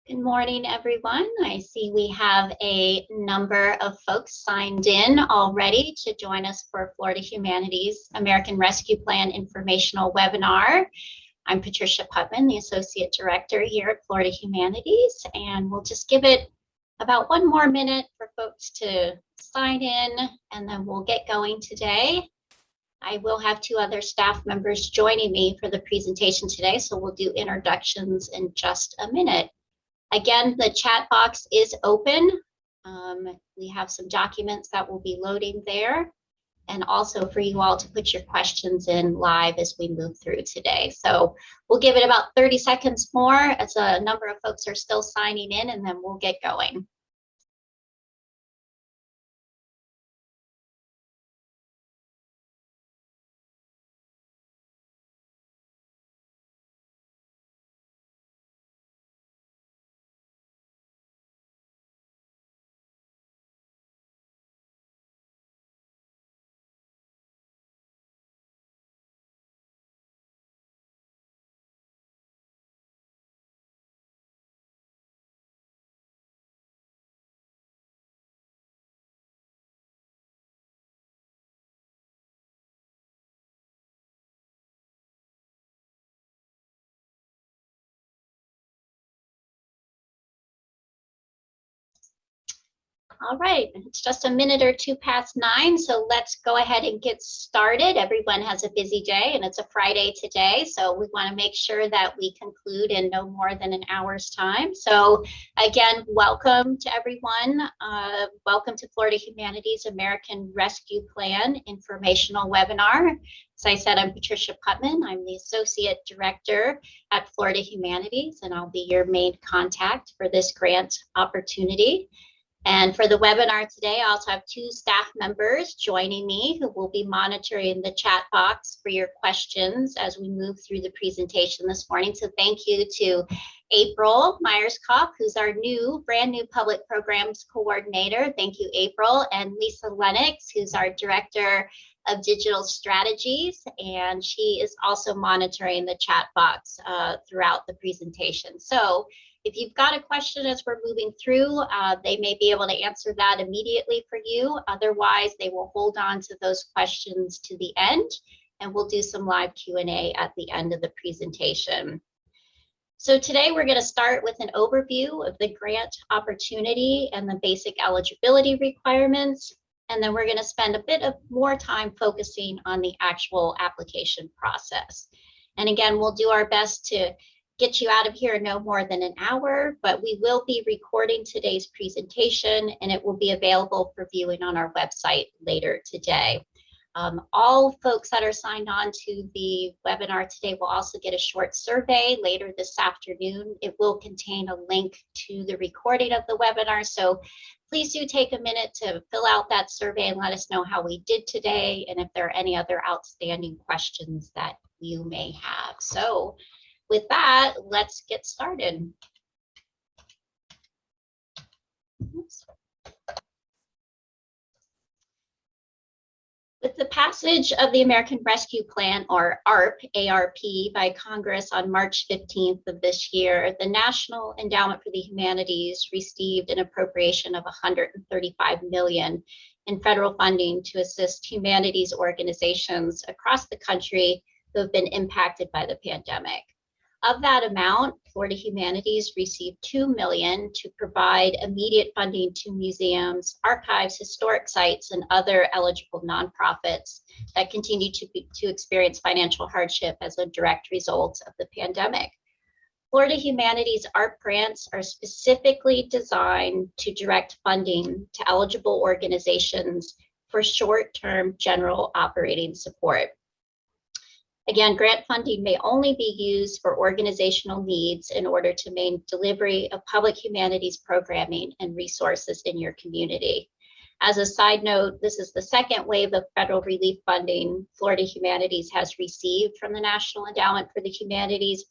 Good morning, everyone. I see we have a number of folks signed in already to join us for Florida Humanities American Rescue Plan informational webinar. I'm Patricia Putman, the Associate Director here at Florida Humanities, and we'll just give it about one more minute for folks to sign in, and then we'll get going today. I will have two other staff members joining me for the presentation today, so we'll do introductions in just a minute. Again, the chat box is open. We have some documents that will be loading there, and also for you all to put your questions in live as we move through today. So we'll give it about 30 seconds more as a number of folks are still signing in, and then we'll get going. All right, it's just a minute or two past 9, so let's go ahead and get started. Everyone has a busy day, and it's a Friday today, so we want to make sure that we conclude in no more than an hour's time. So again, welcome to everyone. Welcome to Florida Humanities American Rescue Plan informational webinar. As I said, I'm Patricia Putman. I'm the Associate Director at Florida Humanities, and I'll be your main contact for this grant opportunity. And for the webinar today, I also have two staff members joining me who will be monitoring the chat box for your questions as we move through the presentation this morning. So thank you to April Myers-Kopp, who's our brand new public programs coordinator. Thank you, April. And Lisa Lennox, who's our Director of Digital Strategies. And she is also monitoring the chat box throughout the presentation. So if you've got a question as we're moving through, they may be able to answer that immediately for you. Otherwise, they will hold on to those questions to the end, and we'll do some live Q&A at the end of the presentation. So today we're going to start with an overview of the grant opportunity and the basic eligibility requirements. And then we're going to spend a bit of more time focusing on the actual application process. And again, we'll do our best to get you out of here in no more than an hour, but we will be recording today's presentation, and it will be available for viewing on our website later today. All folks that are signed on to the webinar today will also get a short survey later this afternoon. It will contain a link to the recording of the webinar, so please do take a minute to fill out that survey and let us know how we did today and if there are any other outstanding questions that you may have. So with that, let's get started. Oops. With the passage of the American Rescue Plan, or ARP, A-R-P, by Congress on March 15th of this year, the National Endowment for the Humanities received an appropriation of $135 million in federal funding to assist humanities organizations across the country who have been impacted by the pandemic. Of that amount, Florida Humanities received $2 million to provide immediate funding to museums, archives, historic sites, and other eligible nonprofits that continue to experience financial hardship as a direct result of the pandemic. Florida Humanities ARP grants are specifically designed to direct funding to eligible organizations for short-term general operating support. Again, grant funding may only be used for organizational needs in order to maintain delivery of public humanities programming and resources in your community. As a side note, this is the second wave of federal relief funding Florida Humanities has received from the National Endowment for the Humanities.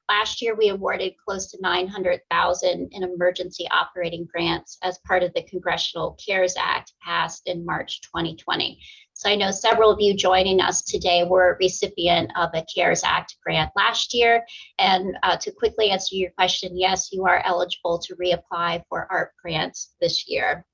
Last year, we awarded close to $900,000 in emergency operating grants as part of the Congressional CARES Act passed in March 2020. So I know several of you joining us today were a recipient of a CARES Act grant last year. And to quickly answer your question, yes, you are eligible to reapply for ARP grants this year.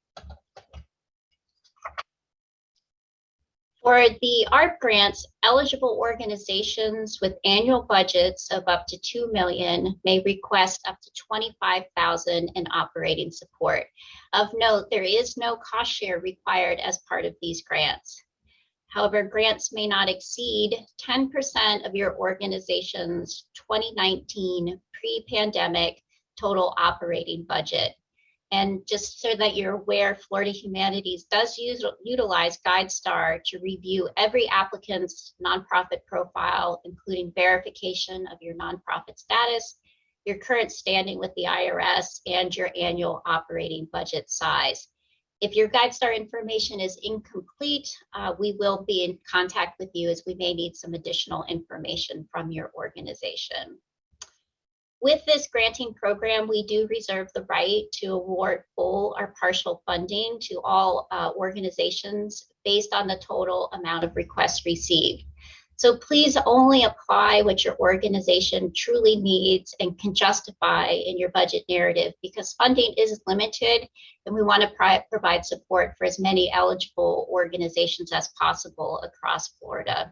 For the ARP grants, eligible organizations with annual budgets of up to $2 million may request up to $25,000 in operating support. Of note, there is no cost share required as part of these grants. However, grants may not exceed 10% of your organization's 2019 pre-pandemic total operating budget. And just so that you're aware, Florida Humanities does utilize GuideStar to review every applicant's nonprofit profile, including verification of your nonprofit status, your current standing with the IRS, and your annual operating budget size. If your GuideStar information is incomplete, we will be in contact with you as we may need some additional information from your organization. With this granting program, we do reserve the right to award full or partial funding to all organizations based on the total amount of requests received. So please only apply what your organization truly needs and can justify in your budget narrative, because funding is limited and we want to provide support for as many eligible organizations as possible across Florida.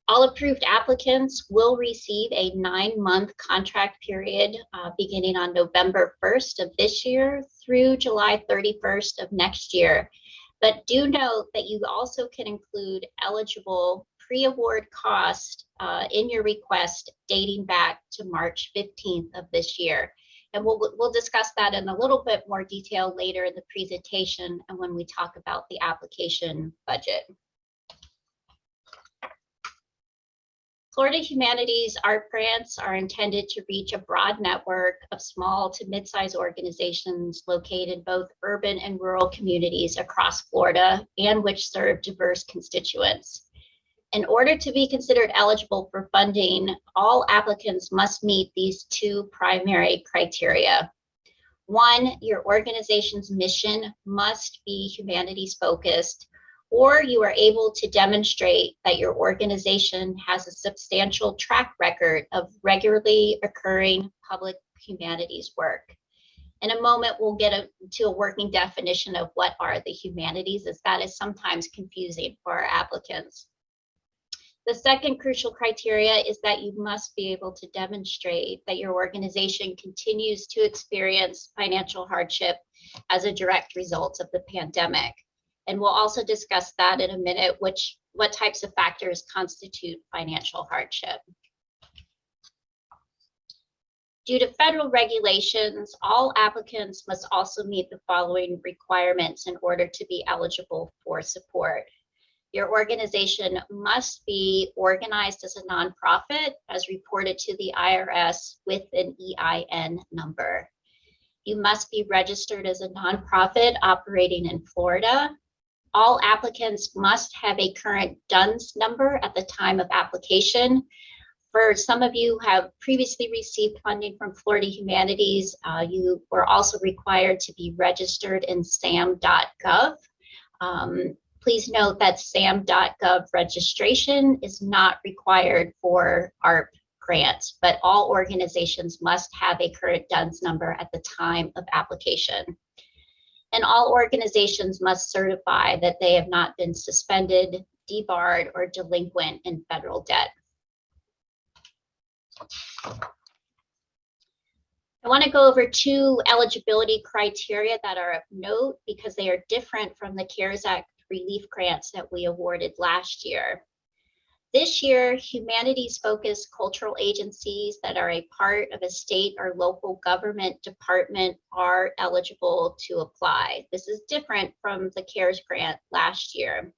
All approved applicants will receive a 9-month contract period beginning on November 1st of this year through July 31st of next year. But do note that you also can include eligible pre-award cost in your request dating back to March 15th of this year. And we'll discuss that in a little bit more detail later in the presentation and when we talk about the application budget. Florida Humanities ARP grants are intended to reach a broad network of small to mid-sized organizations located in both urban and rural communities across Florida and which serve diverse constituents. In order to be considered eligible for funding, all applicants must meet these two primary criteria. One, your organization's mission must be humanities focused, or you are able to demonstrate that your organization has a substantial track record of regularly occurring public humanities work. In a moment, we'll get to a working definition of what are the humanities, as that is sometimes confusing for our applicants. The second crucial criteria is that you must be able to demonstrate that your organization continues to experience financial hardship as a direct result of the pandemic. And we'll also discuss that in a minute, what types of factors constitute financial hardship. Due to federal regulations, all applicants must also meet the following requirements in order to be eligible for support. Your organization must be organized as a nonprofit as reported to the IRS with an EIN number. You must be registered as a nonprofit operating in Florida. All applicants must have a current DUNS number at the time of application. For some of you who have previously received funding from Florida Humanities, you were also required to be registered in sam.gov. Please note that sam.gov registration is not required for ARP grants, but all organizations must have a current DUNS number at the time of application. And all organizations must certify that they have not been suspended, debarred, or delinquent in federal debt. I want to go over two eligibility criteria that are of note because they are different from the CARES Act relief grants that we awarded last year. This year, humanities-focused cultural agencies that are a part of a state or local government department are eligible to apply. This is different from the CARES grant last year.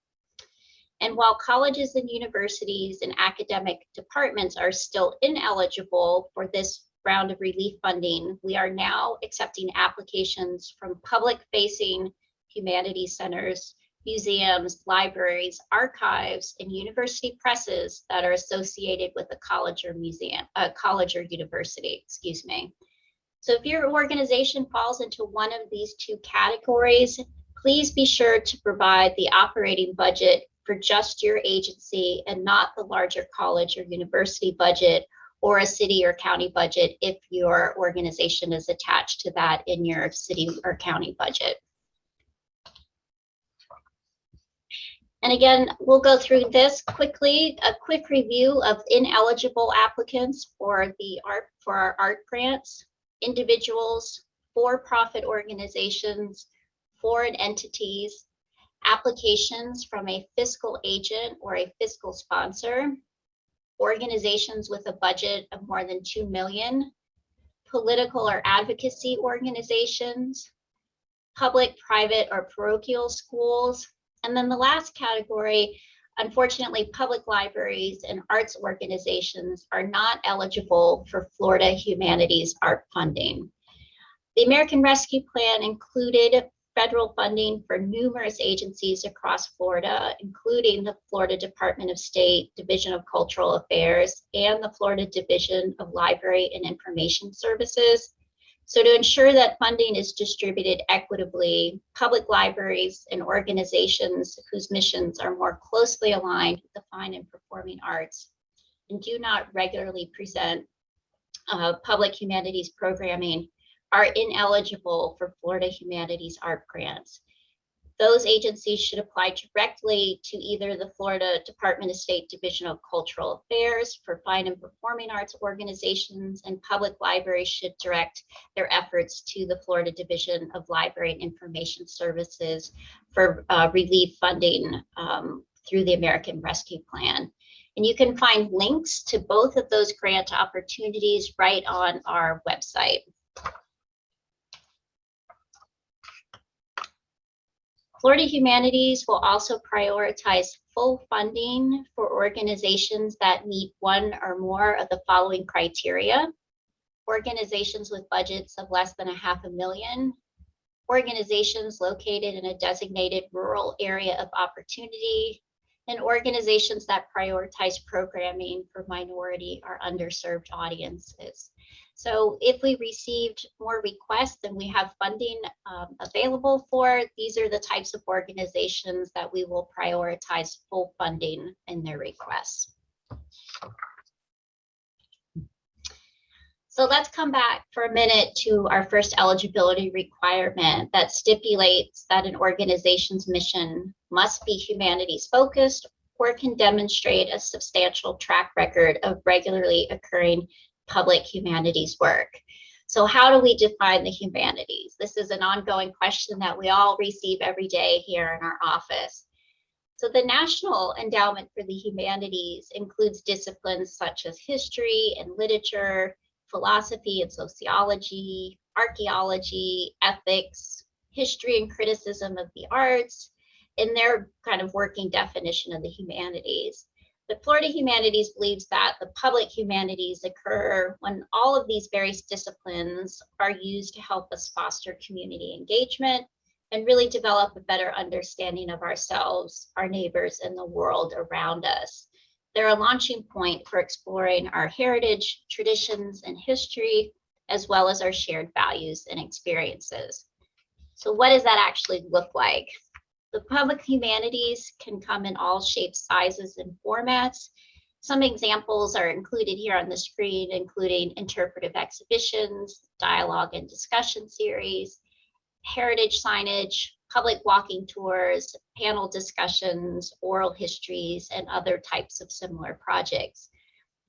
And while colleges and universities and academic departments are still ineligible for this round of relief funding, we are now accepting applications from public-facing humanities centers, museums, libraries, archives, and university presses that are associated with a college or university, So if your organization falls into one of these two categories, Please be sure to provide the operating budget for just your agency and not the larger college or university budget or a city or county budget if your organization is attached to that in your city or county budget. And again, we'll go through this quickly, a quick review of ineligible applicants for our art grants, individuals, for-profit organizations, foreign entities, applications from a fiscal agent or a fiscal sponsor, organizations with a budget of more than $2 million, political or advocacy organizations, public, private, or parochial schools. And then the last category, unfortunately, public libraries and arts organizations are not eligible for Florida Humanities art funding. The American Rescue Plan included federal funding for numerous agencies across Florida, including the Florida Department of State, Division of Cultural Affairs, and the Florida Division of Library and Information Services. So to ensure that funding is distributed equitably, public libraries and organizations whose missions are more closely aligned with the fine and performing arts and do not regularly present public humanities programming are ineligible for Florida Humanities art grants. Those agencies should apply directly to either the Florida Department of State Division of Cultural Affairs for fine and performing arts organizations, and public libraries should direct their efforts to the Florida Division of Library and Information Services for relief funding through the American Rescue Plan. And you can find links to both of those grant opportunities right on our website. Florida Humanities will also prioritize full funding for organizations that meet one or more of the following criteria: organizations with budgets of less than $500,000, organizations located in a designated rural area of opportunity, and organizations that prioritize programming for minority or underserved audiences. So if we received more requests than we have funding available for, these are the types of organizations that we will prioritize full funding in their requests. So let's come back for a minute to our first eligibility requirement that stipulates that an organization's mission must be humanities focused or can demonstrate a substantial track record of regularly occurring public humanities work. So how do we define the humanities? This is an ongoing question that we all receive every day here in our office. So the National Endowment for the Humanities includes disciplines such as history and literature, philosophy and sociology, archaeology, ethics, history and criticism of the arts, in their kind of working definition of the humanities. But Florida Humanities believes that the public humanities occur when all of these various disciplines are used to help us foster community engagement and really develop a better understanding of ourselves, our neighbors, and the world around us. They're a launching point for exploring our heritage, traditions, and history, as well as our shared values and experiences. So what does that actually look like? The public humanities can come in all shapes, sizes, and formats. Some examples are included here on the screen, including interpretive exhibitions, dialogue and discussion series, heritage signage, public walking tours, panel discussions, oral histories, and other types of similar projects.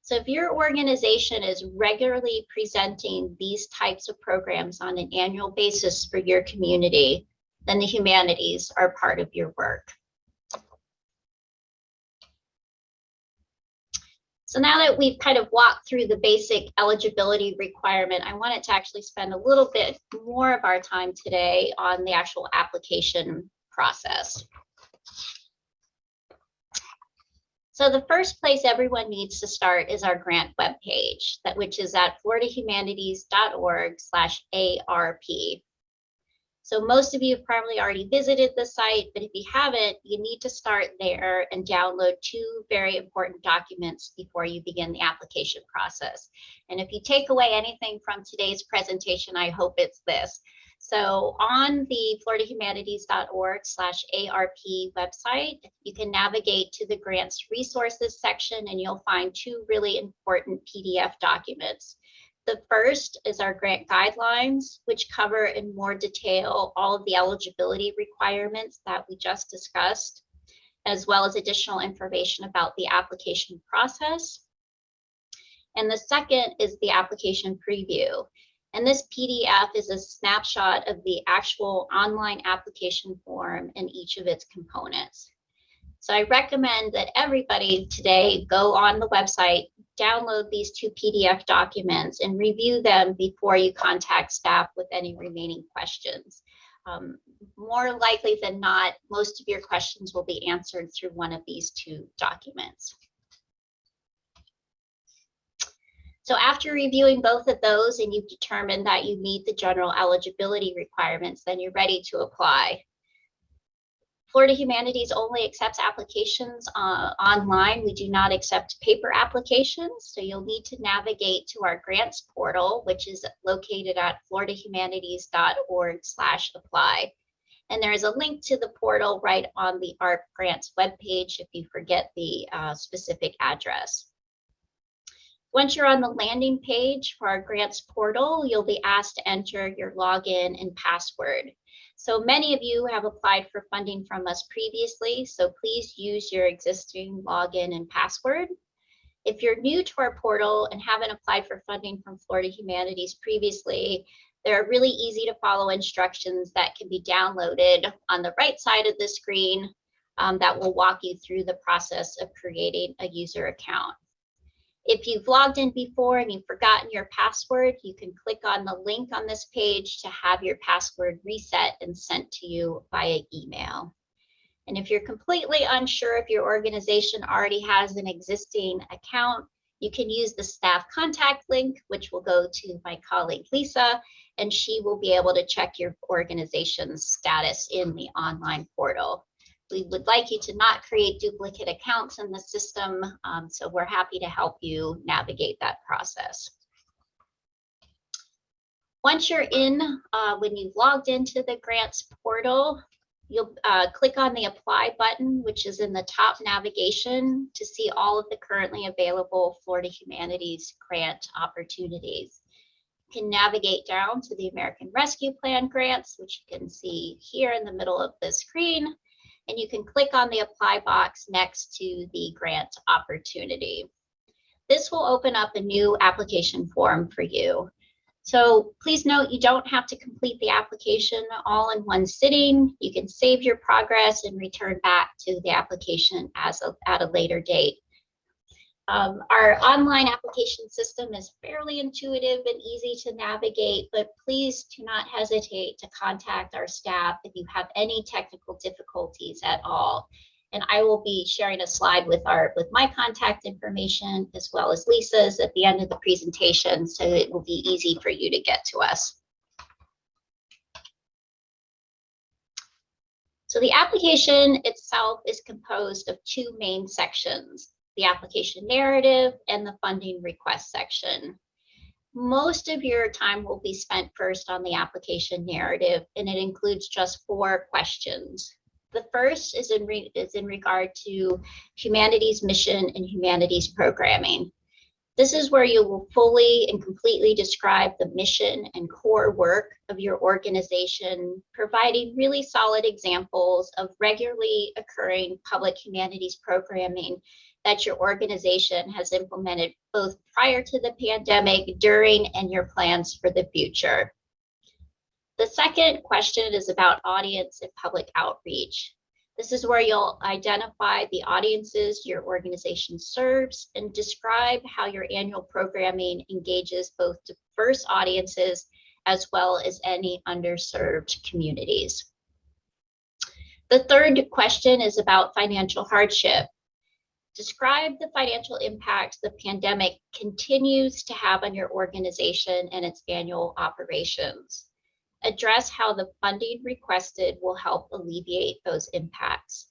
So if your organization is regularly presenting these types of programs on an annual basis for your community, then the humanities are part of your work. So now that we've kind of walked through the basic eligibility requirement, I wanted to actually spend a little bit more of our time today on the actual application process. So the first place everyone needs to start is our grant webpage, which is at floridahumanities.org/ARP. So most of you have probably already visited the site, but if you haven't, you need to start there and download 2 very important documents before you begin the application process. And if you take away anything from today's presentation, I hope it's this. So on the floridahumanities.org/ARP website, you can navigate to the grants resources section and you'll find two really important PDF documents. The first is our grant guidelines, which cover in more detail all of the eligibility requirements that we just discussed, as well as additional information about the application process. And the second is the application preview. And this PDF is a snapshot of the actual online application form and each of its components. So I recommend that everybody today go on the website, download these two PDF documents and review them before you contact staff with any remaining questions. More likely than not, most of your questions will be answered through one of these two documents. So after reviewing both of those and you've determined that you meet the general eligibility requirements, then you're ready to apply. Florida Humanities only accepts applications online. We do not accept paper applications. So you'll need to navigate to our grants portal, which is located at floridahumanities.org/apply. And there is a link to the portal right on the ARP grants webpage if you forget the specific address. Once you're on the landing page for our grants portal, you'll be asked to enter your login and password. So many of you have applied for funding from us previously, so please use your existing login and password. If you're new to our portal and haven't applied for funding from Florida Humanities previously, there are really easy to follow instructions that can be downloaded on the right side of the screen that will walk you through the process of creating a user account. If you've logged in before and you've forgotten your password, you can click on the link on this page to have your password reset and sent to you via email. And if you're completely unsure if your organization already has an existing account, you can use the staff contact link, which will go to my colleague Lisa, and she will be able to check your organization's status in the online portal. We would like you to not create duplicate accounts in the system, so we're happy to help you navigate that process. Once you're in, when you've logged into the grants portal, you'll click on the apply button, which is in the top navigation to see all of the currently available Florida Humanities grant opportunities. You can navigate down to the American Rescue Plan grants, which you can see here in the middle of the screen. And you can click on the apply box next to the grant opportunity. This will open up a new application form for you. So please note you don't have to complete the application all in one sitting. You can save your progress and return back to the application at a later date. Our online application system is fairly intuitive and easy to navigate, but please do not hesitate to contact our staff if you have any technical difficulties at all. And I will be sharing a slide with my contact information as well as Lisa's at the end of the presentation, so it will be easy for you to get to us. So the application itself is composed of two main sections: the application narrative and the funding request section. Most of your time will be spent first on the application narrative, and it includes just 4 questions. The first is in regard to humanities mission and humanities programming. This is where you will fully and completely describe the mission and core work of your organization, providing really solid examples of regularly occurring public humanities programming that your organization has implemented both prior to the pandemic, during, and your plans for the future. The second question is about audience and public outreach. This is where you'll identify the audiences your organization serves and describe how your annual programming engages both diverse audiences as well as any underserved communities. The third question is about financial hardship. Describe the financial impact the pandemic continues to have on your organization and its annual operations. Address how the funding requested will help alleviate those impacts.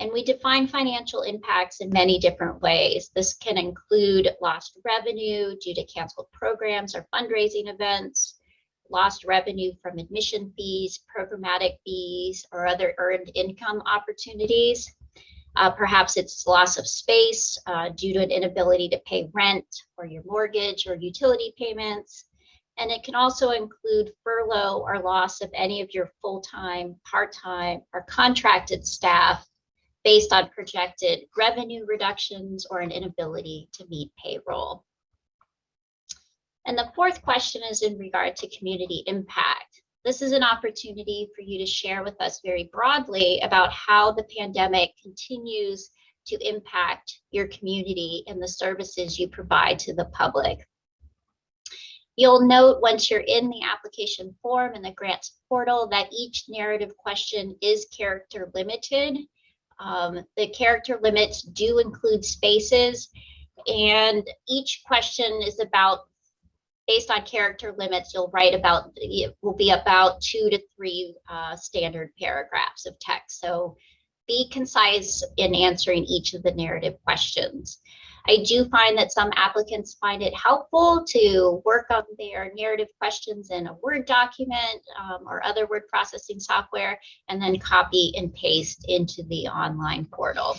And we define financial impacts in many different ways. This can include lost revenue due to canceled programs or fundraising events, lost revenue from admission fees, programmatic fees, or other earned income opportunities. Perhaps it's loss of space due to an inability to pay rent or your mortgage or utility payments. And it can also include furlough or loss of any of your full-time, part-time, or contracted staff based on projected revenue reductions or an inability to meet payroll. And the fourth question is in regard to community impact. This is an opportunity for you to share with us very broadly about how the pandemic continues to impact your community and the services you provide to the public. You'll note once you're in the application form in the grants portal that each narrative question is character limited. The character limits do include spaces, and each question is based on character limits, it will be about 2 to 3 standard paragraphs of text. So be concise in answering each of the narrative questions. I do find that some applicants find it helpful to work on their narrative questions in a Word document or other word processing software, and then copy and paste into the online portal.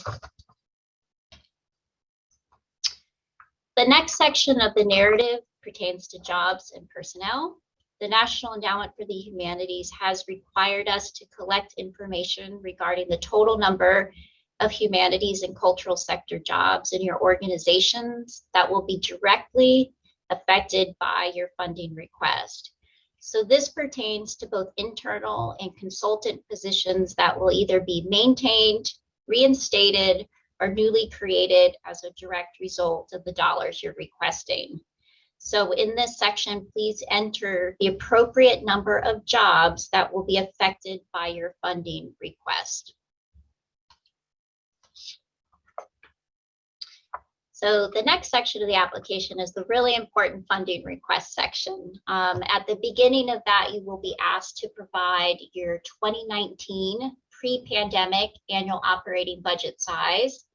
The next section of the narrative pertains to jobs and personnel. The National Endowment for the Humanities has required us to collect information regarding the total number of humanities and cultural sector jobs in your organizations that will be directly affected by your funding request. So this pertains to both internal and consultant positions that will either be maintained, reinstated, or newly created as a direct result of the dollars you're requesting. So in this section, please enter the appropriate number of jobs that will be affected by your funding request. So the next section of the application is the really important funding request section. At the beginning of that, you will be asked to provide your 2019 pre-pandemic annual operating budget size,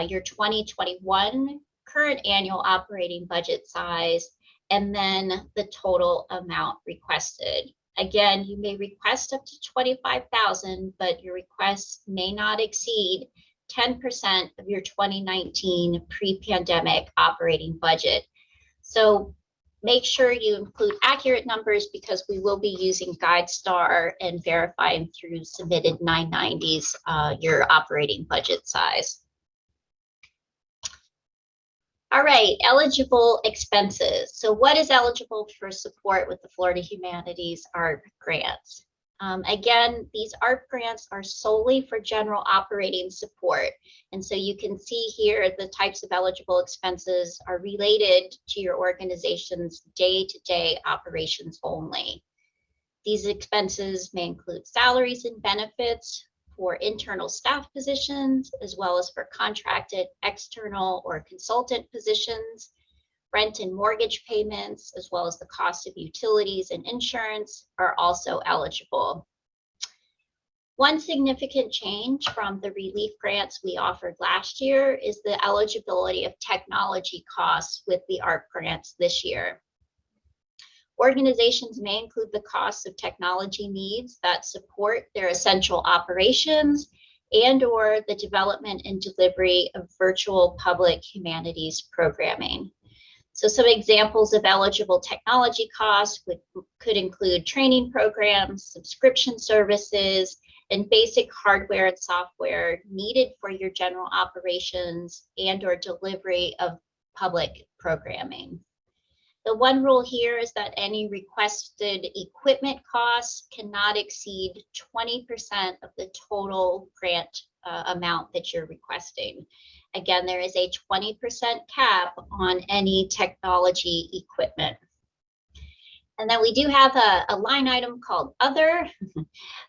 your 2021 current annual operating budget size, and then the total amount requested. Again, you may request up to $25,000, but your request may not exceed 10% of your 2019 pre-pandemic operating budget. So make sure you include accurate numbers because we will be using GuideStar and verifying through submitted 990s your operating budget size. All right, eligible expenses. So what is eligible for support with the Florida Humanities ARP grants? Again, these ARP grants are solely for general operating support. And so you can see here the types of eligible expenses are related to your organization's day-to-day operations only. These expenses may include salaries and benefits for internal staff positions, as well as for contracted external or consultant positions. Rent and mortgage payments, as well as the cost of utilities and insurance, are also eligible. One significant change from the relief grants we offered last year is the eligibility of technology costs with the ARP grants this year. Organizations may include the costs of technology needs that support their essential operations and/or the development and delivery of virtual public humanities programming. So some examples of eligible technology costs could include training programs, subscription services, and basic hardware and software needed for your general operations and/or delivery of public programming. The one rule here is that any requested equipment costs cannot exceed 20% of the total grant amount that you're requesting. Again, there is a 20% cap on any technology equipment. And then we do have a line item called Other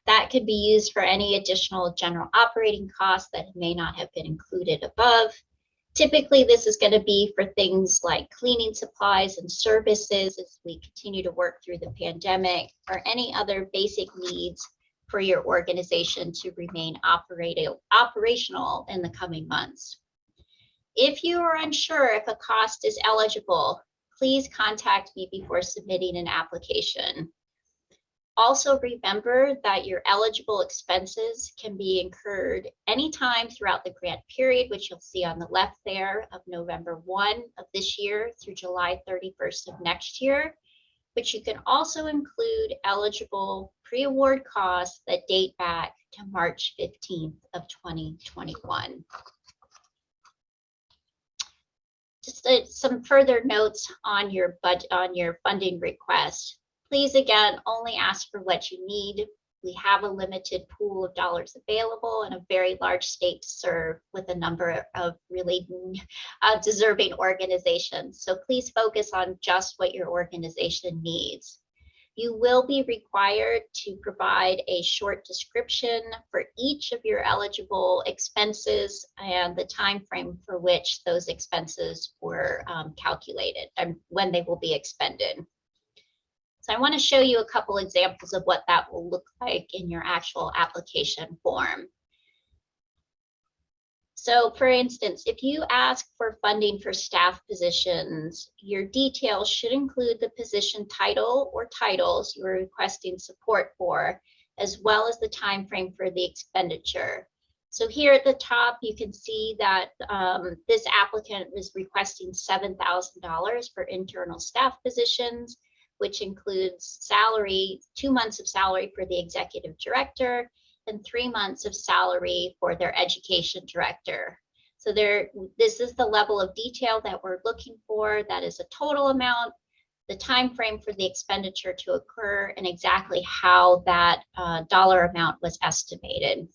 that could be used for any additional general operating costs that may not have been included above. Typically, this is going to be for things like cleaning supplies and services as we continue to work through the pandemic, or any other basic needs for your organization to remain operational in the coming months. If you are unsure if a cost is eligible, please contact me before submitting an application. Also remember that your eligible expenses can be incurred anytime throughout the grant period, which you'll see on the left there, of November 1 of this year through July 31st of next year. But you can also include eligible pre-award costs that date back to March 15th of 2021. Just some further notes on your budget, on your funding request. Please, again, only ask for what you need. We have a limited pool of dollars available and a very large state to serve with a number of really deserving organizations. So please focus on just what your organization needs. You will be required to provide a short description for each of your eligible expenses and the time frame for which those expenses were calculated and when they will be expended. So I want to show you a couple examples of what that will look like in your actual application form. So for instance, if you ask for funding for staff positions, your details should include the position title or titles you are requesting support for, as well as the time frame for the expenditure. So here at the top, you can see that this applicant was requesting $7,000 for internal staff positions, which includes salary, 2 months of salary for the executive director, and 3 months of salary for their education director. So this is the level of detail that we're looking for. That is a total amount, the time frame for the expenditure to occur, and exactly how that dollar amount was estimated.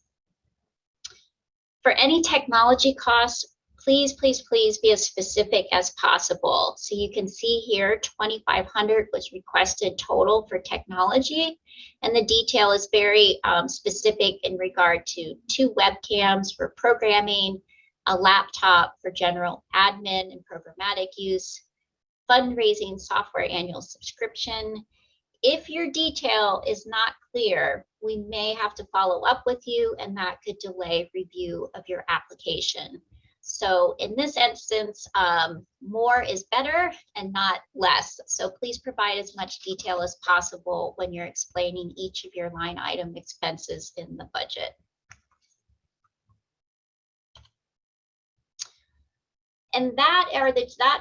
For any technology costs, please, please, please be as specific as possible. So you can see here, $2,500 was requested total for technology, and the detail is very specific in regard to 2 webcams for programming, a laptop for general admin and programmatic use, fundraising software annual subscription. If your detail is not clear, we may have to follow up with you, and that could delay review of your application. So in this instance, more is better and not less. So please provide as much detail as possible when you're explaining each of your line item expenses in the budget. And that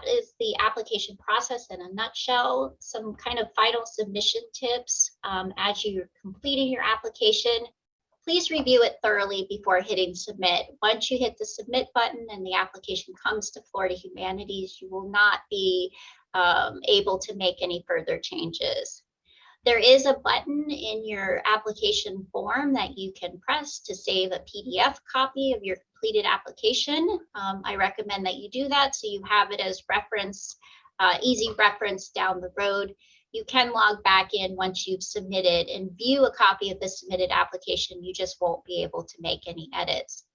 is the application process in a nutshell. Some kind of final submission tips as you're completing your application. Please review it thoroughly before hitting submit. Once you hit the submit button and the application comes to Florida Humanities, you will not be able to make any further changes. There is a button in your application form that you can press to save a PDF copy of your completed application. I recommend that you do that so you have it as reference, easy reference down the road. You can log back in once you've submitted and view a copy of the submitted application. You just won't be able to make any edits.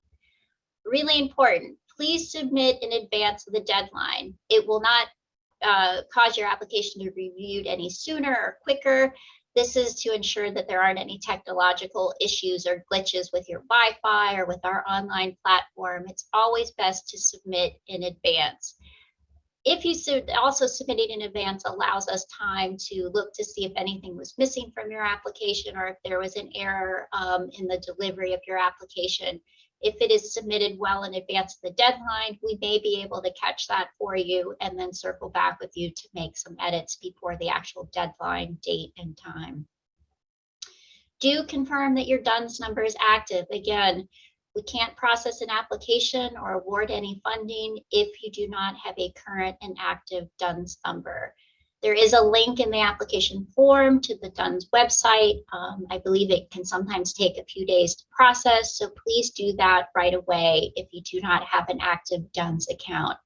Really important, please submit in advance of the deadline. It will not cause your application to be reviewed any sooner or quicker. This is to ensure that there aren't any technological issues or glitches with your Wi-Fi or with our online platform. It's always best to submit in advance. If you also submitting in advance allows us time to look to see if anything was missing from your application or if there was an error in the delivery of your application. If it is submitted well in advance of the deadline, we may be able to catch that for you and then circle back with you to make some edits before the actual deadline date and time. Do confirm that your DUNS number is active. Again, we can't process an application or award any funding if you do not have a current and active DUNS number. There is a link in the application form to the DUNS website. I believe it can sometimes take a few days to process, so please do that right away if you do not have an active DUNS account.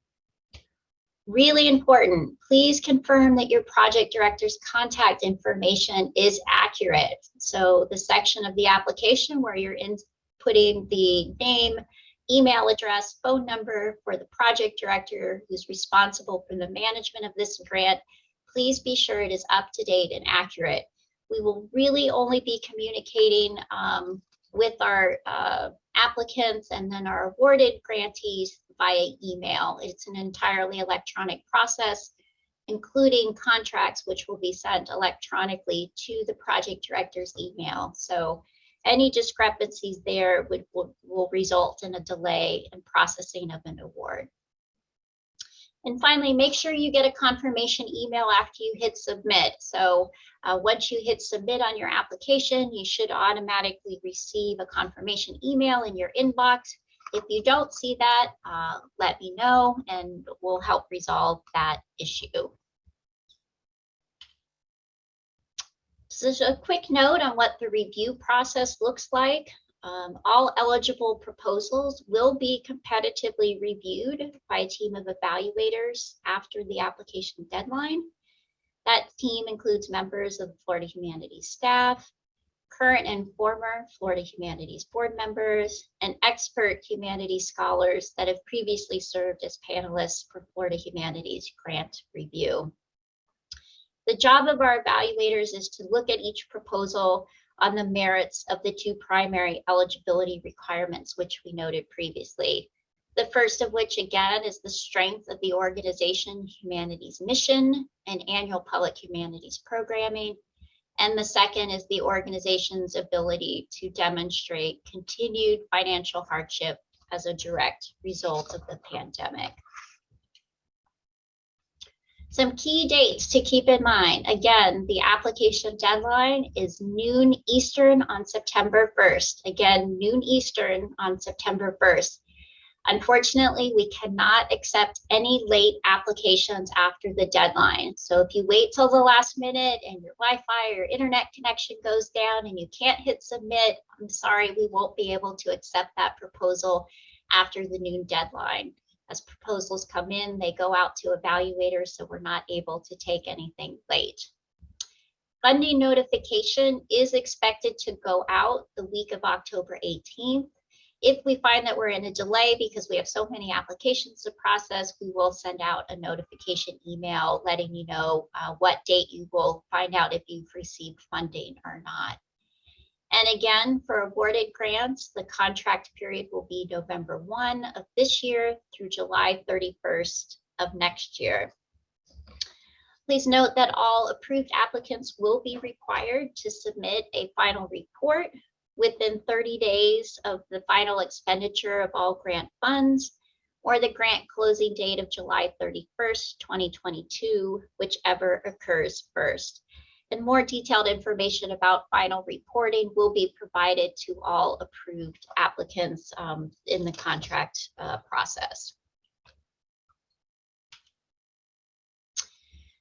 Really important, please confirm that your project director's contact information is accurate. So the section of the application where you're inputting the name, email address, phone number for the project director who's responsible for the management of this grant, please be sure it is up to date and accurate. We will really only be communicating with our applicants and then our awarded grantees via email. It's an entirely electronic process. including contracts, which will be sent electronically to the project director's email. So any discrepancies there will result in a delay in processing of an award. And finally, make sure you get a confirmation email after you hit submit. So once you hit submit on your application, you should automatically receive a confirmation email in your inbox. If you don't see that, let me know and we'll help resolve that issue. Just a quick note on what the review process looks like. All eligible proposals will be competitively reviewed by a team of evaluators after the application deadline. That team includes members of the Florida Humanities staff, current and former Florida Humanities board members, and expert humanities scholars that have previously served as panelists for Florida Humanities grant review. The job of our evaluators is to look at each proposal on the merits of the two primary eligibility requirements, which we noted previously. The first of which, again, is the strength of the organization humanities mission and annual public humanities programming. And the second is the organization's ability to demonstrate continued financial hardship as a direct result of the pandemic. Some key dates to keep in mind. Again, the application deadline is noon Eastern on September 1st. Again, noon Eastern on September 1st. Unfortunately, we cannot accept any late applications after the deadline. So if you wait till the last minute and your Wi-Fi or internet connection goes down and you can't hit submit, I'm sorry, we won't be able to accept that proposal after the noon deadline. As proposals come in, they go out to evaluators, so we're not able to take anything late. Funding notification is expected to go out the week of October 18th. If we find that we're in a delay because we have so many applications to process, we will send out a notification email letting you know what date you will find out if you've received funding or not. And again, for awarded grants, the contract period will be November 1 of this year through July 31st of next year. Please note that all approved applicants will be required to submit a final report within 30 days of the final expenditure of all grant funds or the grant closing date of July 31st, 2022, whichever occurs first. And more detailed information about final reporting will be provided to all approved applicants in the contract process.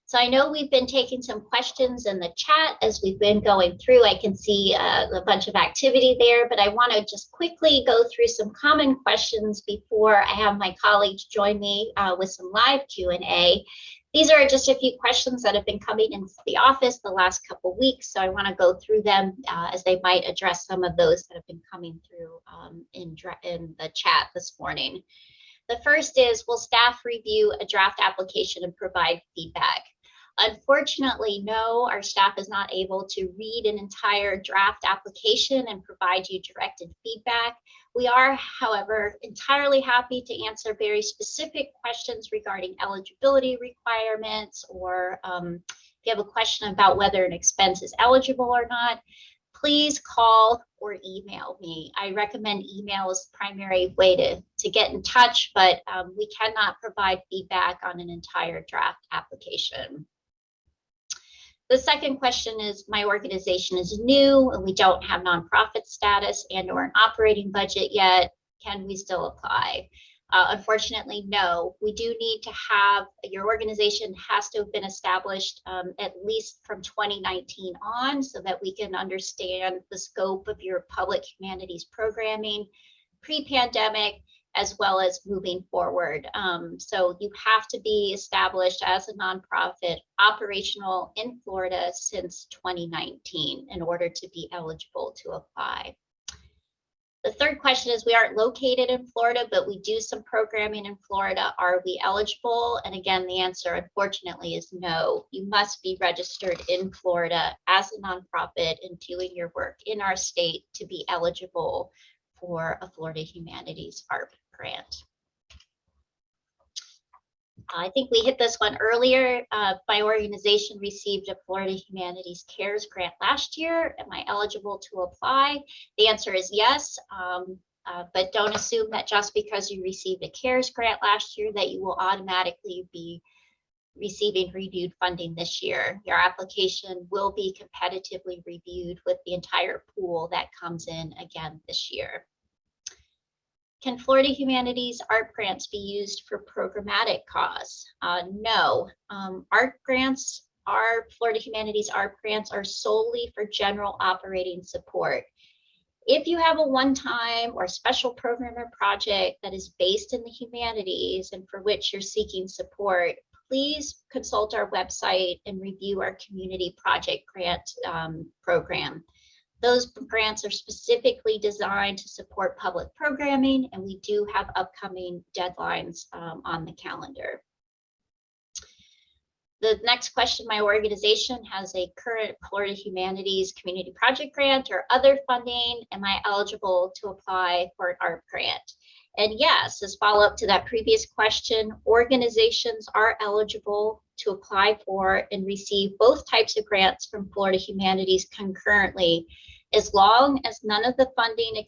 So I know we've been taking some questions in the chat as we've been going through. I can see a bunch of activity there, but I want to just quickly go through some common questions before I have my colleagues join me with some live Q&A. These are just a few questions that have been coming into the office the last couple weeks, so I want to go through them as they might address some of those that have been coming through in the chat this morning. The first is, will staff review a draft application and provide feedback? Unfortunately, no, our staff is not able to read an entire draft application and provide you directed feedback. We are, however, entirely happy to answer very specific questions regarding eligibility requirements, or if you have a question about whether an expense is eligible or not, please call or email me. I recommend email as the primary way to get in touch, but we cannot provide feedback on an entire draft application. The second question is, my organization is new and we don't have nonprofit status and or an operating budget yet. Can we still apply? Unfortunately, no. We do need to have, your organization has to have been established at least from 2019 on, so that we can understand the scope of your public humanities programming pre-pandemic as well as moving forward. So you have to be established as a nonprofit operational in Florida since 2019 in order to be eligible to apply. The third question is, we aren't located in Florida, but we do some programming in Florida. Are we eligible? And again, the answer, unfortunately, is no. You must be registered in Florida as a nonprofit and doing your work in our state to be eligible for a Florida Humanities ARP grant. I think we hit this one earlier. My organization received a Florida Humanities CARES grant last year. Am I eligible to apply? The answer is yes, but don't assume that just because you received a CARES grant last year that you will automatically be receiving renewed funding this year. Your application will be competitively reviewed with the entire pool that comes in again this year. Can Florida Humanities art grants be used for programmatic cause? No. Art grants, Florida Humanities art grants are solely for general operating support. If you have a one-time or special program or project that is based in the humanities and for which you're seeking support, please consult our website and review our community project grant program. Those grants are specifically designed to support public programming, and we do have upcoming deadlines on the calendar. The next question, my organization has a current Florida Humanities Community Project Grant or other funding. Am I eligible to apply for an art grant? And yes, as follow-up to that previous question, organizations are eligible to apply for and receive both types of grants from Florida Humanities concurrently, as long as none of the funding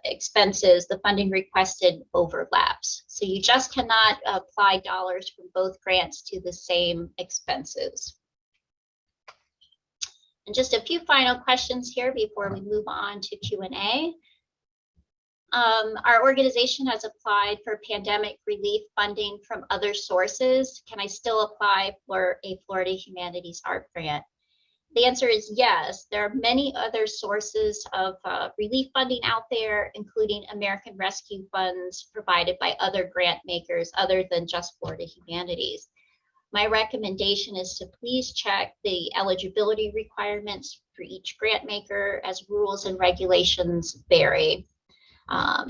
expenses, the funding requested, overlaps. So you just cannot apply dollars from both grants to the same expenses. And just a few final questions here before we move on to Q&A. Our organization has applied for pandemic relief funding from other sources. Can I still apply for a Florida Humanities art grant? The answer is yes. There are many other sources of relief funding out there, including American Rescue funds provided by other grant makers other than just Florida Humanities. My recommendation is to please check the eligibility requirements for each grant maker, as rules and regulations vary.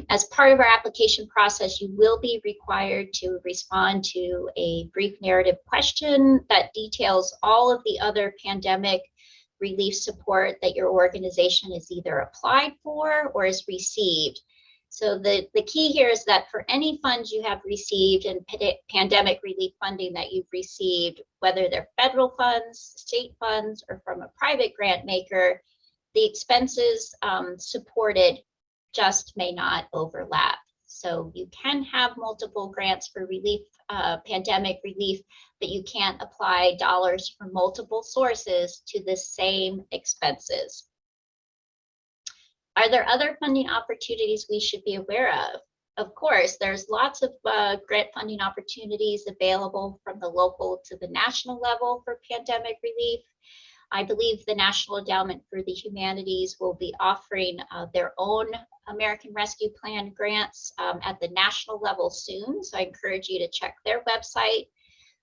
As part of our application process, you will be required to respond to a brief narrative question that details all of the other pandemic relief support that your organization has either applied for or has received. So the key here is that for any funds you have received and pandemic relief funding that you've received, whether they're federal funds, state funds, or from a private grant maker, the expenses supported just may not overlap. So you can have multiple grants for relief, pandemic relief, but you can't apply dollars from multiple sources to the same expenses. Are there other funding opportunities we should be aware of? Of course, there's lots of grant funding opportunities available from the local to the national level for pandemic relief. I believe the National Endowment for the Humanities will be offering their own American Rescue Plan grants at the national level soon. So I encourage you to check their website.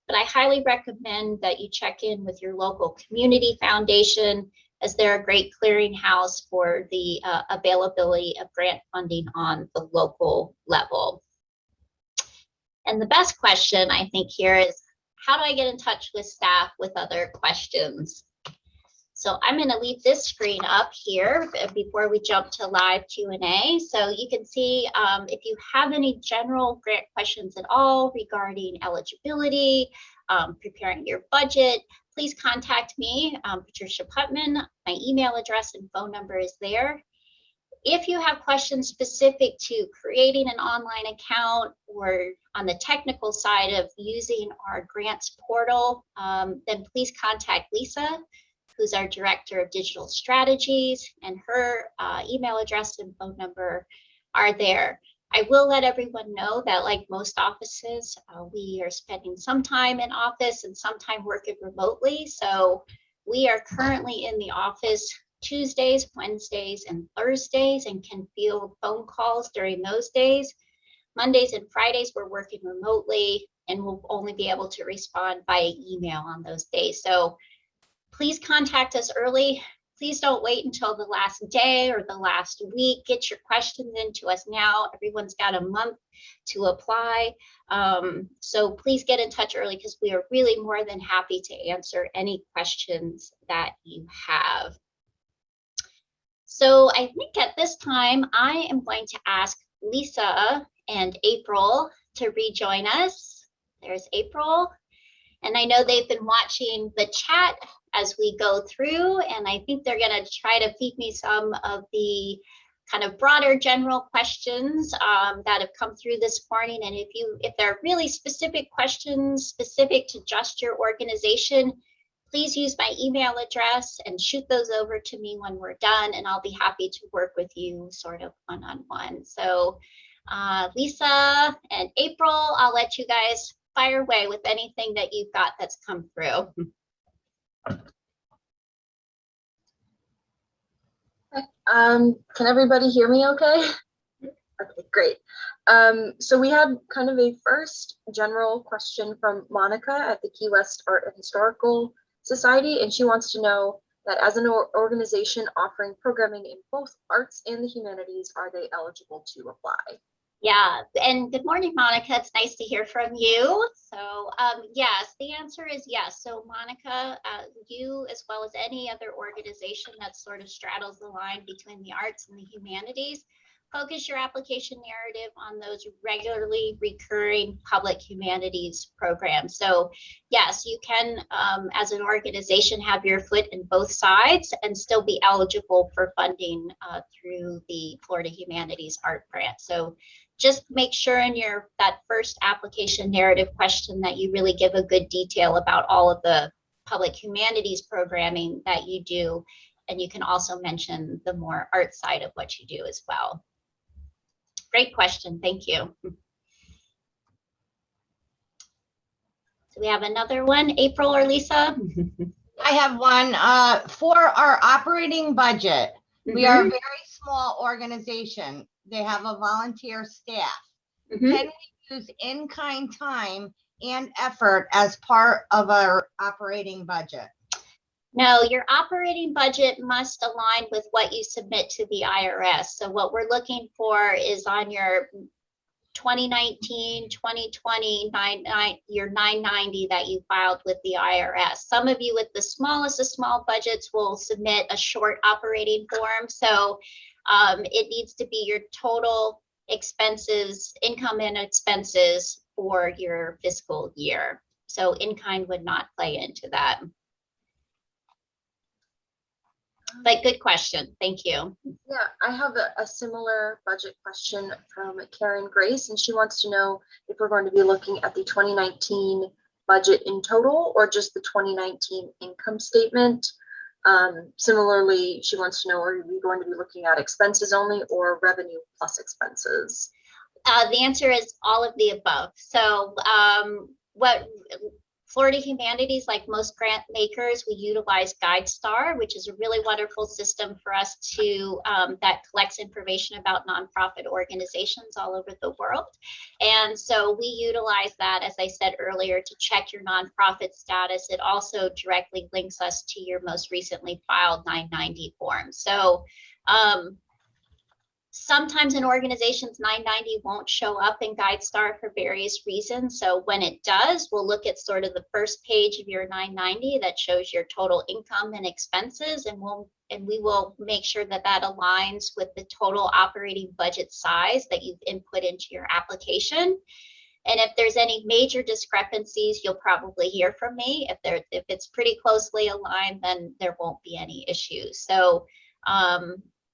But I highly recommend that you check in with your local community foundation, as they're a great clearinghouse for the availability of grant funding on the local level. And the best question I think here is, how do I get in touch with staff with other questions? So I'm going to leave this screen up here before we jump to live Q&A. So you can see if you have any general grant questions at all regarding eligibility, preparing your budget, please contact me, Patricia Putman. My email address and phone number is there. If you have questions specific to creating an online account or on the technical side of using our grants portal, then please contact Lisa, who's our Director of Digital Strategies, and her email address and phone number are there. I will let everyone know that, like most offices, we are spending some time in office and some time working remotely. So we are currently in the office Tuesdays, Wednesdays, and Thursdays, and can field phone calls during those days. Mondays and Fridays, we're working remotely, and we'll only be able to respond via email on those days. So please contact us early. Please don't wait until the last day or the last week. Get your questions into us now. Everyone's got a month to apply. So please get in touch early, because we are really more than happy to answer any questions that you have. So I think at this time, I am going to ask Lisa and April to rejoin us. There's April. And I know they've been watching the chat as we go through, and I think they're going to try to feed me some of the kind of broader general questions that have come through this morning. And if there are really specific questions specific to just your organization, please use my email address and shoot those over to me when we're done, and I'll be happy to work with you sort of one-on-one. So Lisa and April, I'll let you guys fire away with anything that you've got that's come through. Can everybody hear me okay? Okay, great. So we had kind of a first general question from Monica at the Key West Art and Historical Society, and she wants to know that as an organization offering programming in both arts and the humanities, are they eligible to apply? Yeah, and good morning, Monica. It's nice to hear from you. So yes, the answer is yes. So Monica, you as well as any other organization that sort of straddles the line between the arts and the humanities, focus your application narrative on those regularly recurring public humanities programs. So yes, you can, as an organization, have your foot in both sides and still be eligible for funding through the Florida Humanities Art Grant. So just make sure in that first application narrative question that you really give a good detail about all of the public humanities programming that you do. And you can also mention the more art side of what you do as well. Great question, thank you. So we have another one, April or Lisa? I have one for our operating budget. We are a very small organization. They have a volunteer staff. Can we use in-kind time and effort as part of our operating budget? No, your operating budget must align with what you submit to the IRS. So what we're looking for is on your 2019, 2020, your 990 that you filed with the IRS. Some of you with the smallest of small budgets will submit a short operating form. So it needs to be your total expenses, income and expenses for your fiscal year. So in-kind would not play into that. But good question, thank you. Yeah, I have a similar budget question from Karen Grace, and she wants to know if we're going to be looking at the 2019 budget in total or just the 2019 income statement. Similarly, she wants to know, are we going to be looking at expenses only or revenue plus expenses? The answer is all of the above. So what Florida Humanities, like most grant makers, we utilize GuideStar, which is a really wonderful system for us to that collects information about nonprofit organizations all over the world. And so we utilize that, as I said earlier, to check your nonprofit status. It also directly links us to your most recently filed 990 form. So sometimes an organization's 990 won't show up in GuideStar for various reasons. So when it does, we'll look at sort of the first page of your 990 that shows your total income and expenses, and we will make sure that that aligns with the total operating budget size that you've input into your application. And if there's any major discrepancies, you'll probably hear from me. If it's pretty closely aligned, then there won't be any issues. So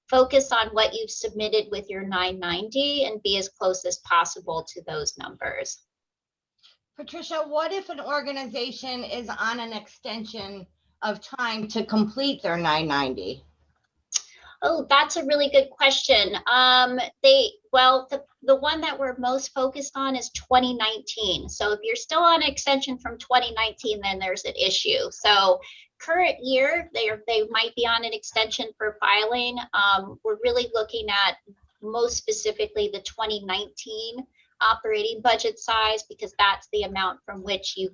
focus on what you've submitted with your 990 and be as close as possible to those numbers. Patricia, what if an organization is on an extension of time to complete their 990? Oh, that's a really good question. The one that we're most focused on is 2019. So if you're still on extension from 2019, then there's an issue. So current year, they might be on an extension for filing. We're really looking at most specifically the 2019 operating budget size, because that's the amount from which you're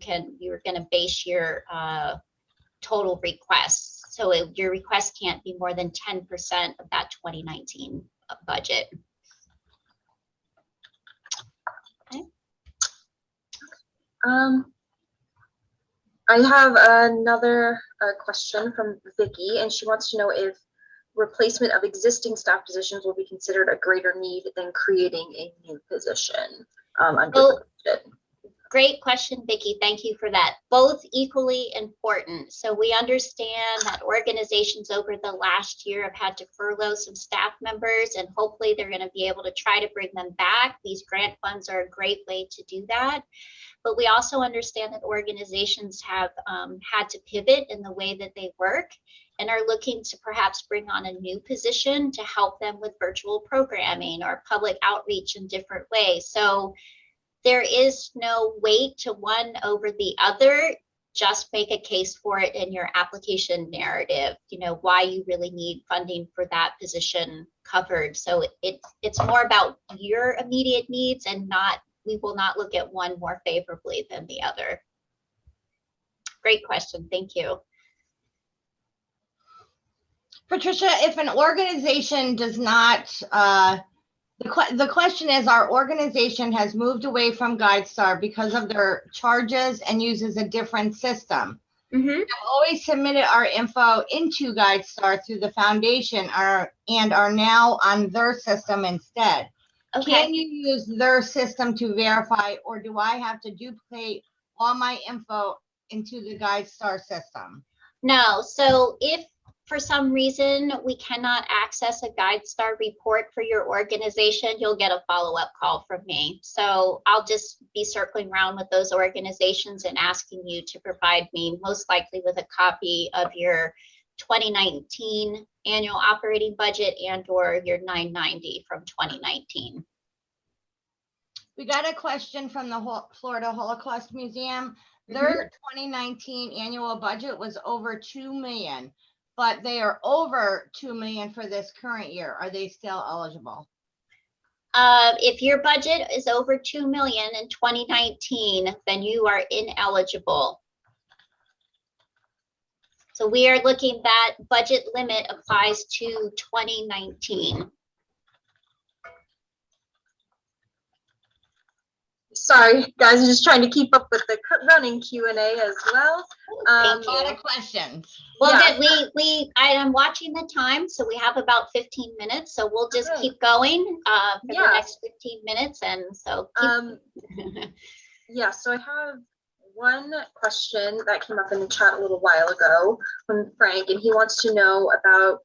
going to base your total requests. So your request can't be more than 10% of that 2019 budget. Okay. I have another question from Vicky, and she wants to know if replacement of existing staff positions will be considered a greater need than creating a new position under the budget. Great question, Vicki. Thank you for that. Both equally important. So we understand that organizations over the last year have had to furlough some staff members, and hopefully they're going to be able to try to bring them back. These grant funds are a great way to do that. But we also understand that organizations have had to pivot in the way that they work and are looking to perhaps bring on a new position to help them with virtual programming or public outreach in different ways. So there is no weight to one over the other. Just make a case for it in your application narrative, why you really need funding for that position covered. So it's more about your immediate needs, and we will not look at one more favorably than the other. Great question. Thank you. Patricia, if an organization does not, the question is, our organization has moved away from GuideStar because of their charges and uses a different system. Mm-hmm. We've always submitted our info into GuideStar through the foundation and are now on their system instead. Okay. Can you use their system to verify, or do I have to duplicate all my info into the GuideStar system? No. So if for some reason we cannot access a GuideStar report for your organization, you'll get a follow-up call from me. So I'll just be circling around with those organizations and asking you to provide me most likely with a copy of your 2019 annual operating budget and or your 990 from 2019. We got a question from the Florida Holocaust Museum. Their 2019 annual budget was over $2 million, but they are over $2 million for this current year. Are they still eligible? If your budget is over $2 million in 2019, then you are ineligible. So we are looking, that budget limit applies to 2019. Sorry, guys, I'm just trying to keep up with the running Q&A as well. A lot of questions. Well, yeah. I'm watching the time, so we have about 15 minutes, so we'll just keep going for the next 15 minutes, and so yeah, so I have one question that came up in the chat a little while ago from Frank, and he wants to know about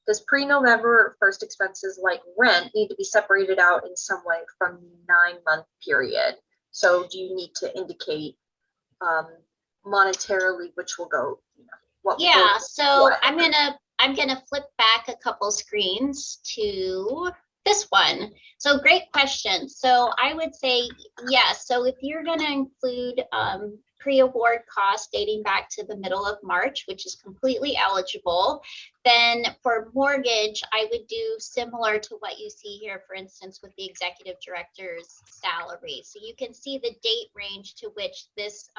does pre-November 1st expenses like rent need to be separated out in some way from the 9-month period? So do you need to indicate monetarily which will go, what will go? So what? I'm gonna flip back a couple screens to this one. So great question. So I would say yes. So if you're gonna include pre-award costs dating back to the middle of March, which is completely eligible, then for mortgage, I would do similar to what you see here, for instance, with the executive director's salary. So you can see the date range to which this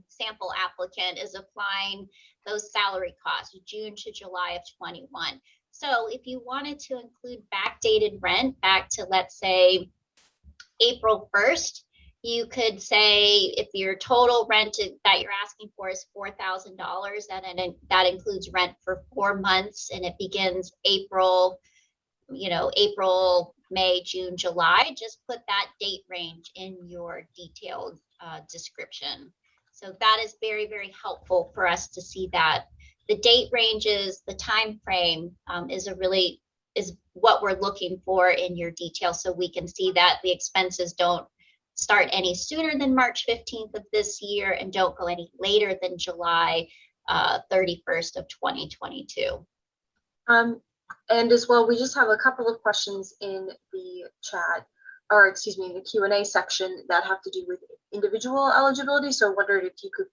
sample applicant is applying those salary costs, June to July of 21. So if you wanted to include backdated rent back to, let's say, April 1st, you could say if your total rent that you're asking for is $4,000, that includes rent for 4 months, and it begins April, May, June, July, just put that date range in your detailed description. So that is very, very helpful for us to see that. The date ranges, the time frame is what we're looking for in your detail, so we can see that the expenses don't start any sooner than March 15th of this year and don't go any later than July 31st of 2022. And as well, we just have a couple of questions in the chat, or excuse me, in the Q&A section that have to do with individual eligibility. So I wondered if you could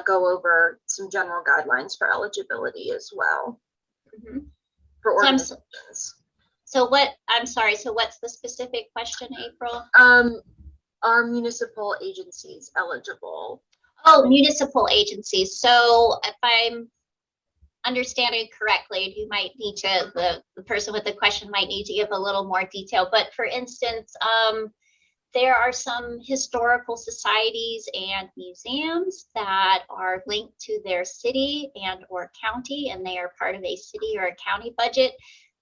go over some general guidelines for eligibility as well for organizations. So what's the specific question, April? Are municipal agencies eligible? Oh, municipal agencies. So if I'm understanding correctly, you might need to, the person with the question might need to give a little more detail. But for instance, there are some historical societies and museums that are linked to their city and or county, and they are part of a city or a county budget.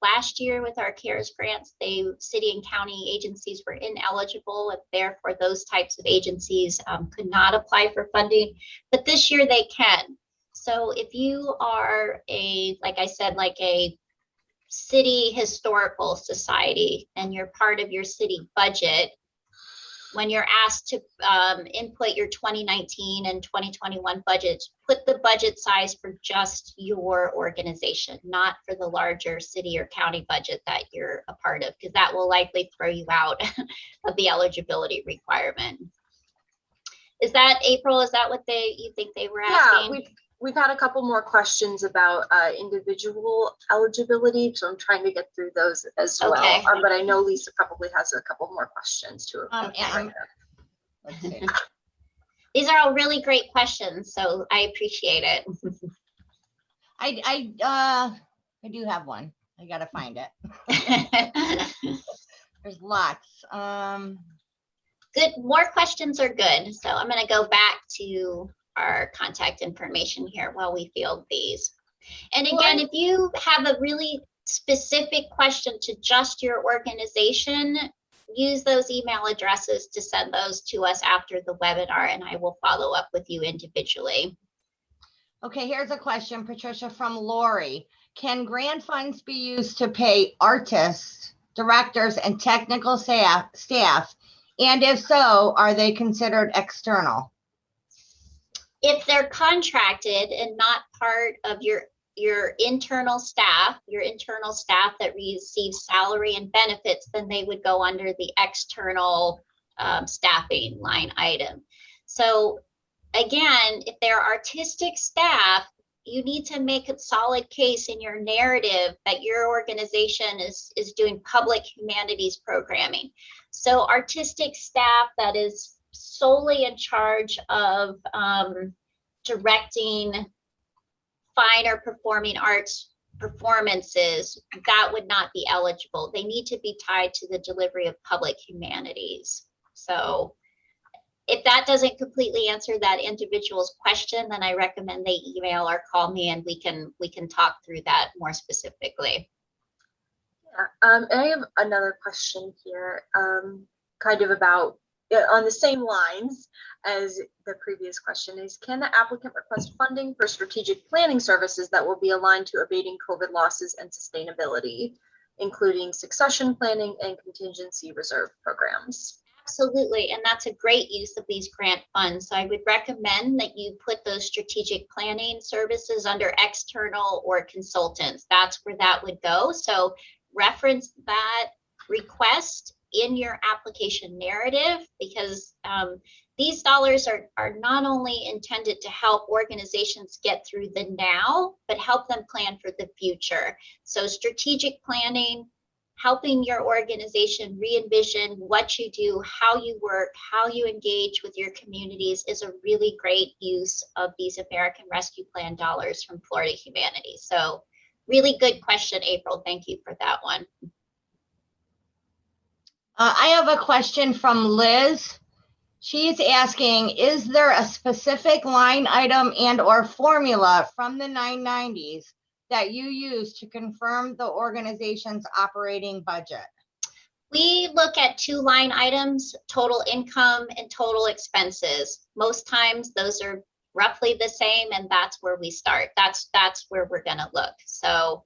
Last year with our CARES grants, city and county agencies were ineligible, and therefore those types of agencies could not apply for funding, but this year they can. So if you are like I said, like a city historical society and you're part of your city budget, when you're asked to input your 2019 and 2021 budgets, put the budget size for just your organization, not for the larger city or county budget that you're a part of, because that will likely throw you out of the eligibility requirement. Is that, April, is that what you think they were asking? Yeah, we've had a couple more questions about individual eligibility, so I'm trying to get through those as well. But I know Lisa probably has a couple more questions too. Let's see. These are all really great questions, so I appreciate it. I do have one. I gotta find it. There's lots. Good. More questions are good. So I'm going to go back to our contact information here while we field these. And again, if you have a really specific question to just your organization, use those email addresses to send those to us after the webinar, and I will follow up with you individually. Okay, here's a question, Patricia, from Lori. Can grant funds be used to pay artists, directors, and technical staff? And if so, are they considered external? If they're contracted and not part of your internal staff that receives salary and benefits, then they would go under the external staffing line item. So again, if they're artistic staff, you need to make a solid case in your narrative that your organization is doing public humanities programming. So artistic staff that is solely in charge of directing fine or performing arts performances, that would not be eligible. They need to be tied to the delivery of public humanities. So if that doesn't completely answer that individual's question, then I recommend they email or call me, and we can talk through that more specifically. Yeah, and I have another question here, kind of about on the same lines as the previous question is, can the applicant request funding for strategic planning services that will be aligned to abating COVID losses and sustainability, including succession planning and contingency reserve programs? Absolutely, and that's a great use of these grant funds. So I would recommend that you put those strategic planning services under external or consultants. That's where that would go. So reference that request in your application narrative, because these dollars are not only intended to help organizations get through the now, but help them plan for the future. So strategic planning, helping your organization re-envision what you do, how you work, how you engage with your communities is a really great use of these American Rescue Plan dollars from Florida Humanities. So really good question, April. Thank you for that one. I have a question from Liz. She's asking, is there a specific line item and or formula from the 990s that you use to confirm the organization's operating budget? We look at two line items, total income and total expenses. Most times those are roughly the same, and that's where we start. That's where we're going to look. So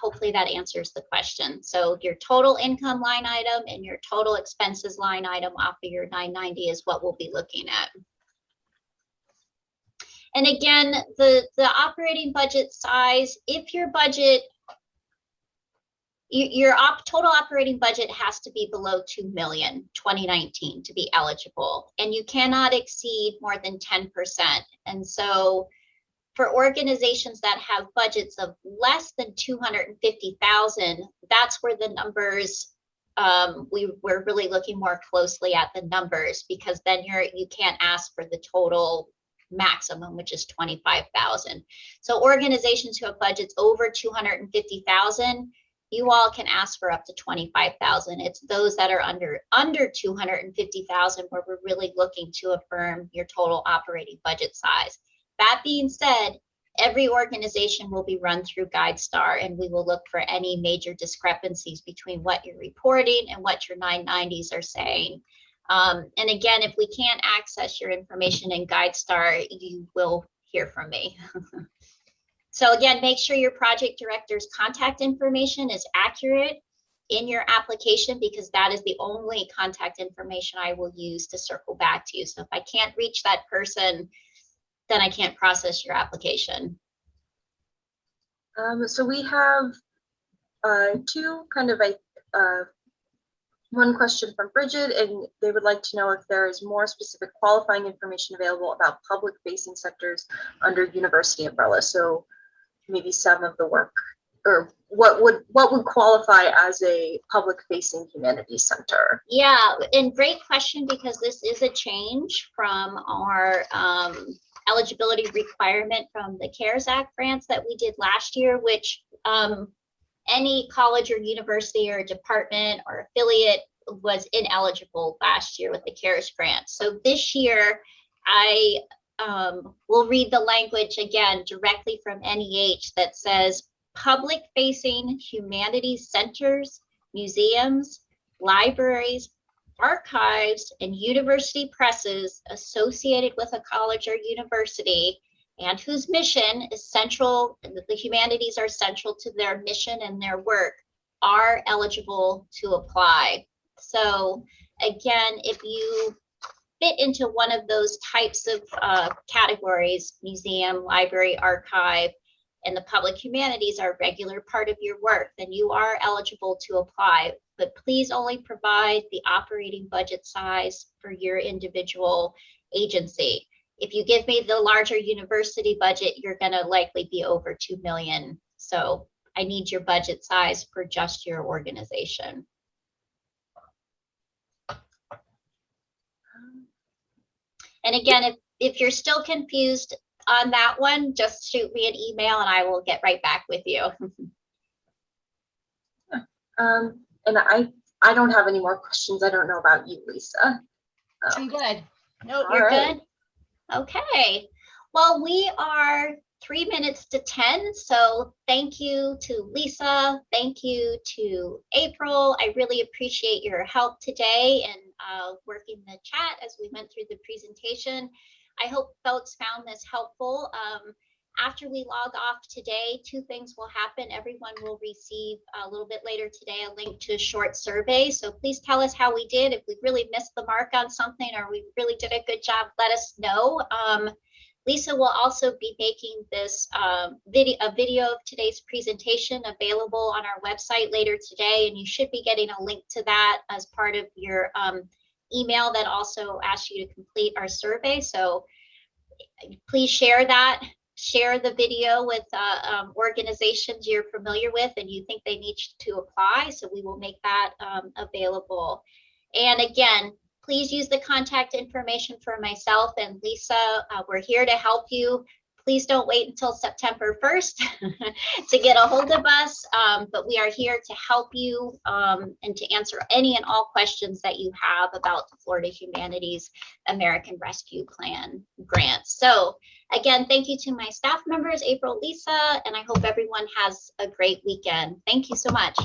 hopefully that answers the question. So your total income line item and your total expenses line item off of your 990 is what we'll be looking at. And again, the operating budget size, if your budget, your total operating budget has to be below 2 million 2019 to be eligible, and you cannot exceed more than 10%. And so for organizations that have budgets of less than 250,000, that's where the numbers, we're really looking more closely at the numbers, because then you can't ask for the total maximum, which is 25,000. So organizations who have budgets over 250,000, you all can ask for up to 25,000. It's those that are under 250,000 where we're really looking to affirm your total operating budget size. That being said, every organization will be run through GuideStar, and we will look for any major discrepancies between what you're reporting and what your 990s are saying. And again, if we can't access your information in GuideStar, you will hear from me. So again, make sure your project director's contact information is accurate in your application, because that is the only contact information I will use to circle back to you. So if I can't reach that person, then I can't process your application. So we have two kind of one question from Bridget, and they would like to know if there is more specific qualifying information available about public-facing sectors under university umbrella. So maybe some of the work, or what would qualify as a public-facing humanities center? Yeah, and great question, because this is a change from our eligibility requirement from the CARES Act grants that we did last year, which any college or university or department or affiliate was ineligible last year with the CARES grant. So this year, I will read the language again directly from NEH that says public-facing humanities centers, museums, libraries, archives, and university presses associated with a college or university, and whose mission is central, the humanities are central to their mission and their work, are eligible to apply. So again, if you fit into one of those types of categories, museum, library, archive, and the public humanities are a regular part of your work, then you are eligible to apply. But please only provide the operating budget size for your individual agency. If you give me the larger university budget, you're going to likely be over 2 million. So I need your budget size for just your organization. And again, if you're still confused on that one, just shoot me an email and I will get right back with you. And I don't have any more questions. I don't know about you, Lisa. I'm good. No, you're good. Okay. Well, we are 3 minutes to 10. So thank you to Lisa. Thank you to April. I really appreciate your help today and working the chat as we went through the presentation. I hope folks found this helpful. After we log off today, 2 things will happen. Everyone will receive a little bit later today a link to a short survey. So please tell us how we did. If we really missed the mark on something or we really did a good job, let us know. Lisa will also be making this video of today's presentation available on our website later today, and you should be getting a link to that as part of your email that also asks you to complete our survey. So please share that. Share the video with organizations you're familiar with and you think they need to apply. So we will make that available. And again, please use the contact information for myself and Lisa. We're here to help you. Please don't wait until September 1st to get a hold of us, but we are here to help you and to answer any and all questions that you have about the Florida Humanities American Rescue Plan grant. So again, thank you to my staff members, April, Lisa, and I hope everyone has a great weekend. Thank you so much.